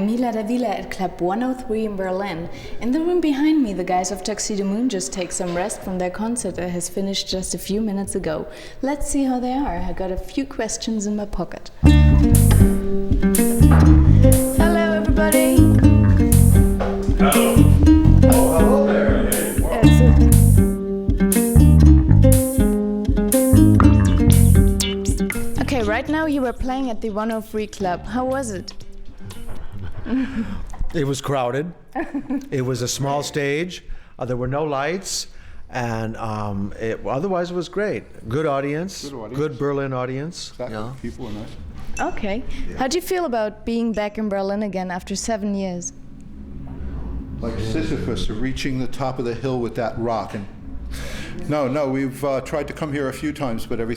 I'm Mila da Veela at Club 103 in Berlin. In the room behind me, the guys of Tuxedomoon just take some rest from their concert that has finished just a few minutes ago. Let's see how they are. I got a few questions in my pocket. Hello, everybody. Hello. Oh, hello there. Okay, right now you were playing at the 103 Club. How was it? It was crowded. It was a small stage. There were no lights, and otherwise it was great. Good audience. Good Berlin audience. Exactly. Yeah. People were nice. Okay. Yeah. How do you feel about being back in Berlin again after 7 years? Like Sisyphus reaching the top of the hill with that rock. And no, we've tried to come here a few times, but every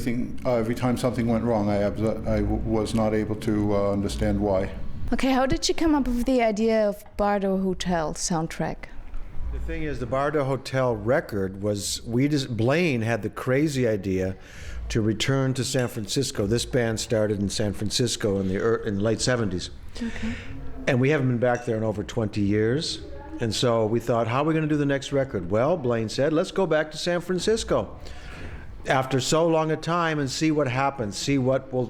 time something went wrong, I was not able to understand why. Okay, how did you come up with the idea of Bardo Hotel soundtrack? The thing is, the Bardo Hotel record was, Blaine had the crazy idea to return to San Francisco. This band started in San Francisco in the late 70s. Okay. And we haven't been back there in over 20 years. And so we thought, how are we going to do the next record? Well, Blaine said, let's go back to San Francisco after so long a time and see what happens, see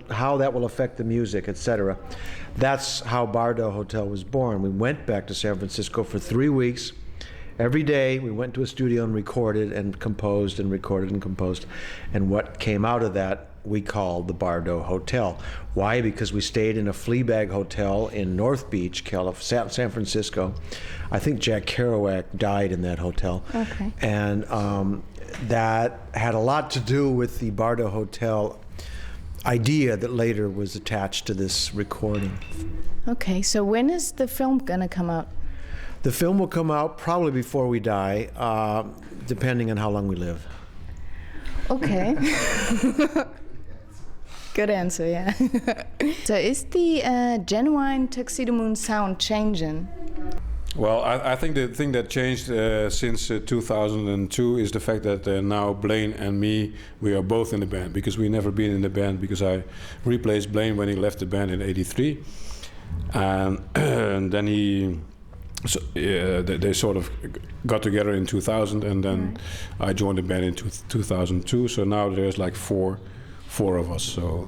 how that will affect the music, etc. That's how Bardo Hotel was born. We went back to San Francisco for 3 weeks. Every day we went to a studio and recorded and composed and recorded and composed. And what came out of that we called the Bardo Hotel. Why? Because we stayed in a Fleabag hotel in North Beach, San Francisco. I think Jack Kerouac died in that hotel. Okay. And that had a lot to do with the Bardo Hotel idea that later was attached to this recording. Okay, so when is the film gonna come out? The film will come out probably before we die, depending on how long we live. Okay. Good answer, yeah. So is the genuine Tuxedomoon sound changing? Well, I think the thing that changed since 2002 is the fact that now Blaine and me, we are both in the band, because we never been in the band, because I replaced Blaine when he left the band in '83, and then they sort of got together in 2000, and then I joined the band in 2002. So now there's like four of us. So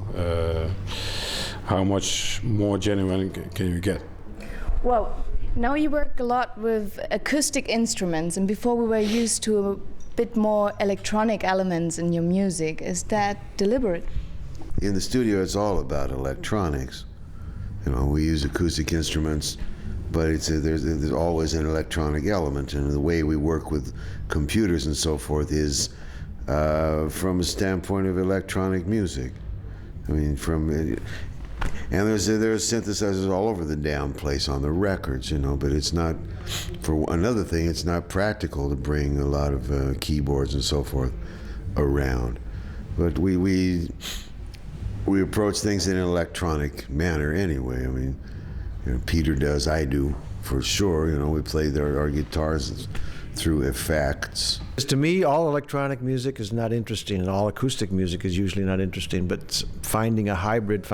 how much more genuine can you get? Well, now you work a lot with acoustic instruments, and before we were used to a bit more electronic elements in your music. Is that deliberate? In the studio, it's all about electronics. You know, we use acoustic instruments, but there's always an electronic element, and the way we work with computers and so forth is from a standpoint of electronic music. I mean, and there's synthesizers all over the damn place on the records, you know, but it's not, for another thing, it's not practical to bring a lot of keyboards and so forth around. But we approach things in an electronic manner anyway. I mean, you know, Peter does, I do, for sure. You know, we play our guitars through effects. To me, all electronic music is not interesting, and all acoustic music is usually not interesting, but finding a hybrid,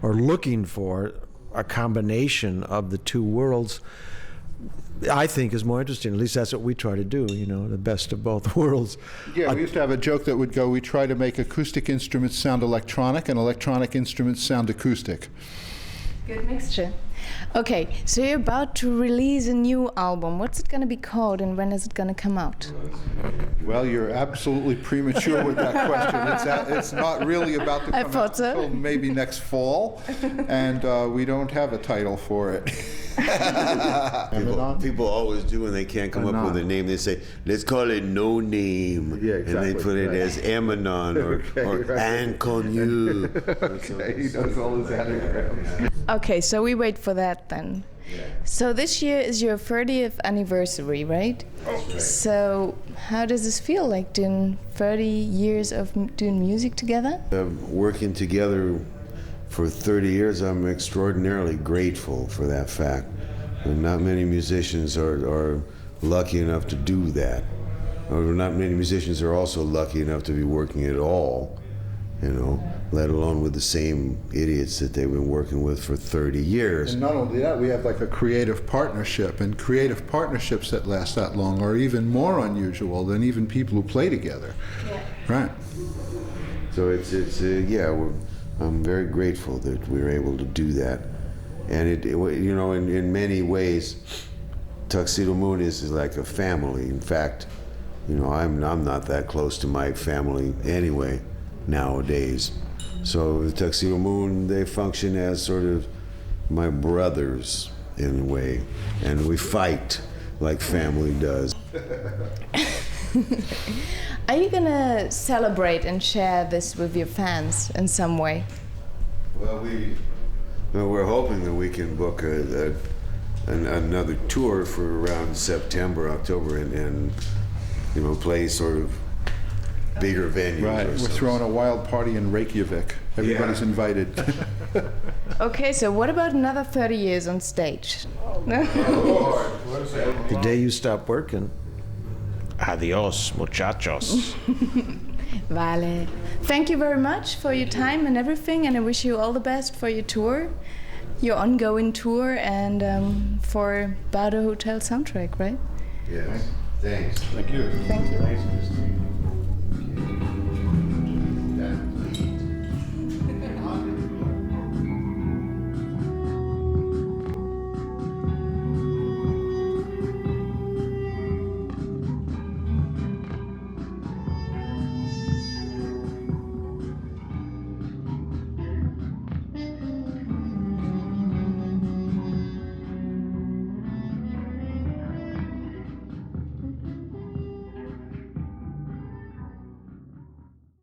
or looking for a combination of the two worlds, I think is more interesting. At least that's what we try to do, you know, the best of both worlds. Yeah, we used to have a joke that would go, we try to make acoustic instruments sound electronic and electronic instruments sound acoustic. Good mixture. Okay, so you're about to release a new album. What's it going to be called, and when is it going to come out? Well, you're absolutely premature with that question. It's not really about to come out until maybe next fall, and we don't have a title for it. People always do when they can't come up with a name. They say, let's call it No Name. Yeah, exactly. And they put it as Emanon or Inconnu. Okay, he does all his anagrams. Okay, so we wait for that then. Yeah. So this year is your 30th anniversary, right? That's right. So how does this feel, like doing 30 years of doing music together? Working together for 30 years, I'm extraordinarily grateful for that fact. And not many musicians are lucky enough to do that. Or not many musicians are also lucky enough to be working at all. you know, let alone with the same idiots that they've been working with for 30 years. And not only that, we have like a creative partnership, and creative partnerships that last that long are even more unusual than even people who play together. Yeah. Right. So I'm very grateful that we were able to do that. And you know, in many ways, Tuxedomoon is like a family. In fact, you know, I'm not that close to my family anyway nowadays. So the Tuxedomoon, they function as sort of my brothers in a way, and we fight like family does. Are you gonna celebrate and share this with your fans in some way? Well, we're hoping that we can book another tour for around September, October, and you know, play sort of bigger venues. Right. We're throwing a wild party in Reykjavik. Everybody's invited. Okay, so what about another 30 years on stage? The day you stop working, adios, muchachos. Vale. Thank you very much for your time and everything, and I wish you all the best for your tour, your ongoing tour, and for Bardo Hotel soundtrack, right? Yes. Thanks. Thank you. Thank you. Thanks, Christin.